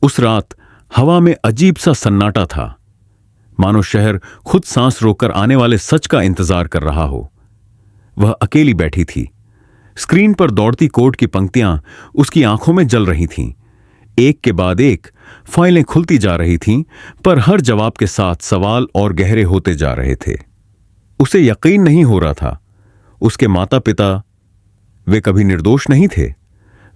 उस रात हवा में अजीब सा सन्नाटा था, मानो शहर खुद सांस रोककर आने वाले सच का इंतजार कर रहा हो। वह अकेली बैठी थी। स्क्रीन पर दौड़ती कोड की पंक्तियां उसकी आंखों में जल रही थीं। एक के बाद एक फाइलें खुलती जा रही थीं, पर हर जवाब के साथ सवाल और गहरे होते जा रहे थे। उसे यकीन नहीं हो रहा था। उसके माता पिता, वे कभी निर्दोष नहीं थे।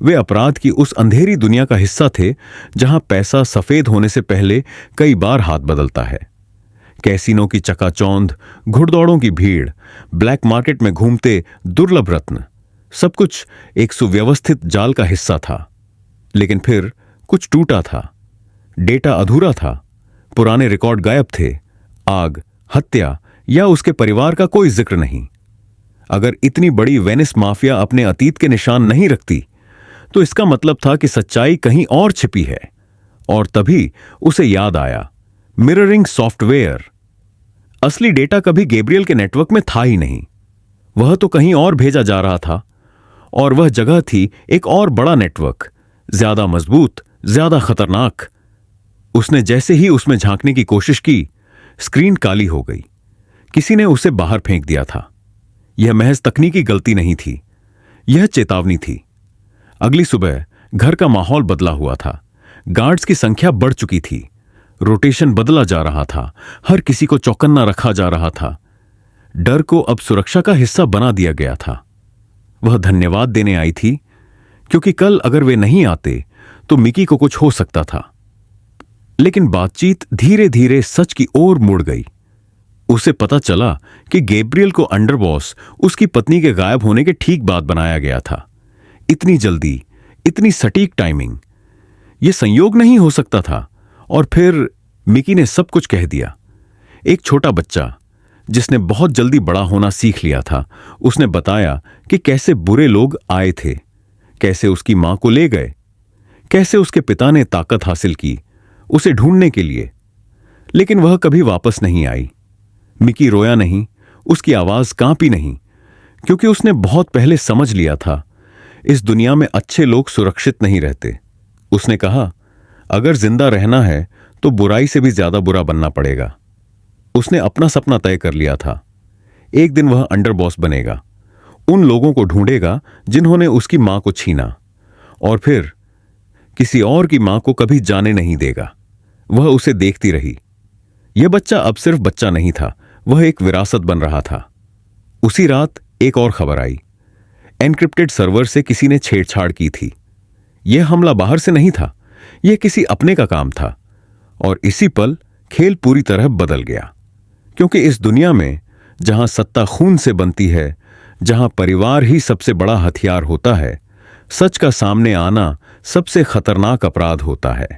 वे अपराध की उस अंधेरी दुनिया का हिस्सा थे जहां पैसा सफेद होने से पहले कई बार हाथ बदलता है। कैसीनो की चकाचौंध, घुड़दौड़ों की भीड़, ब्लैक मार्केट में घूमते दुर्लभ रत्न, सब कुछ एक सुव्यवस्थित जाल का हिस्सा था। लेकिन फिर कुछ टूटा था। डेटा अधूरा था। पुराने रिकॉर्ड गायब थे। आग, हत्या या उसके परिवार का कोई जिक्र नहीं। अगर इतनी बड़ी वेनिस माफिया अपने अतीत के निशान नहीं रखती, तो इसका मतलब था कि सच्चाई कहीं और छिपी है। और तभी उसे याद आया, मिररिंग सॉफ्टवेयर। असली डेटा कभी गैब्रियल के नेटवर्क में था ही नहीं। वह तो कहीं और भेजा जा रहा था, और वह जगह थी एक और बड़ा नेटवर्क, ज्यादा मजबूत, ज्यादा खतरनाक। उसने जैसे ही उसमें झांकने की कोशिश की, स्क्रीन काली हो गई। किसी ने उसे बाहर फेंक दिया था। यह महज तकनीकी गलती नहीं थी, यह चेतावनी थी। अगली सुबह घर का माहौल बदला हुआ था। गार्ड्स की संख्या बढ़ चुकी थी। रोटेशन बदला जा रहा था। हर किसी को चौकन्ना रखा जा रहा था। डर को अब सुरक्षा का हिस्सा बना दिया गया था। वह धन्यवाद देने आई थी, क्योंकि कल अगर वे नहीं आते तो मिकी को कुछ हो सकता था। लेकिन बातचीत धीरे धीरे सच की ओर मुड़ गई। उसे पता चला कि गैब्रियल को अंडरबॉस उसकी पत्नी के गायब होने के ठीक बाद बनाया गया था। इतनी जल्दी, इतनी सटीक टाइमिंग, यह संयोग नहीं हो सकता था। और फिर मिकी ने सब कुछ कह दिया। एक छोटा बच्चा जिसने बहुत जल्दी बड़ा होना सीख लिया था, उसने बताया कि कैसे बुरे लोग आए थे, कैसे उसकी मां को ले गए, कैसे उसके पिता ने ताकत हासिल की उसे ढूंढने के लिए, लेकिन वह कभी वापस नहीं आई। मिकी रोया नहीं, उसकी आवाज कांपी नहीं, क्योंकि उसने बहुत पहले समझ लिया था, इस दुनिया में अच्छे लोग सुरक्षित नहीं रहते। उसने कहा, अगर जिंदा रहना है तो बुराई से भी ज्यादा बुरा बनना पड़ेगा। उसने अपना सपना तय कर लिया था। एक दिन वह अंडरबॉस बनेगा, उन लोगों को ढूंढेगा जिन्होंने उसकी मां को छीना, और फिर किसी और की मां को कभी जाने नहीं देगा। वह उसे देखती रही। यह बच्चा अब सिर्फ बच्चा नहीं था, वह एक विरासत बन रहा था। उसी रात एक और खबर आई। एन्क्रिप्टेड सर्वर से किसी ने छेड़छाड़ की थी। यह हमला बाहर से नहीं था, यह किसी अपने का काम था। और इसी पल खेल पूरी तरह बदल गया, क्योंकि इस दुनिया में जहां सत्ता खून से बनती है, जहां परिवार ही सबसे बड़ा हथियार होता है, सच का सामने आना सबसे खतरनाक अपराध होता है।